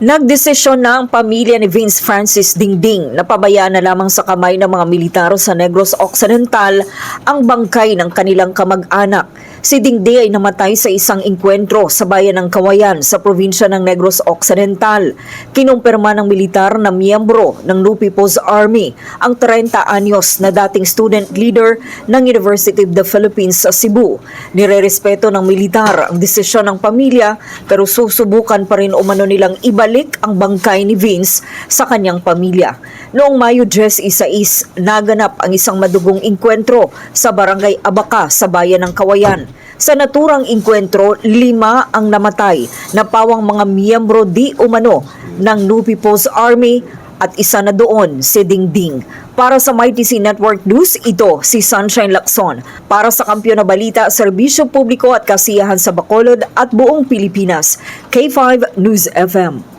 Nagdesisyon na ang pamilya ni Vince Francis Dingding na pabayaan na lamang sa kamay ng mga militar sa Negros Occidental ang bangkay ng kanilang kamag-anak. Si Dingding ay namatay sa isang engkwentro sa bayan ng Kawayan sa probinsya ng Negros Occidental. Kinumpirma ng militar na miyembro ng New People's Army ang 30 anyos na dating student leader ng University of the Philippines sa Cebu. Nirerespeto ng militar ang desisyon ng pamilya pero susubukan pa rin umano nilang ibalik ang bangkay ni Vince sa kanyang pamilya. Noong Mayo 16, naganap ang isang madugong engkwentro sa Barangay Abaca sa bayan ng Kawayan. Sa naturang engkwentro, 5 ang namatay na pawang mga miyembro di umano ng New People's Army at isa na doon si Dingding. Para sa MyTC Network News, ito si Sunshine Lacson. Para sa Kampiyon na Balita, Serbisyo Publiko at Kasiyahan sa Bacolod at buong Pilipinas, K5 News FM.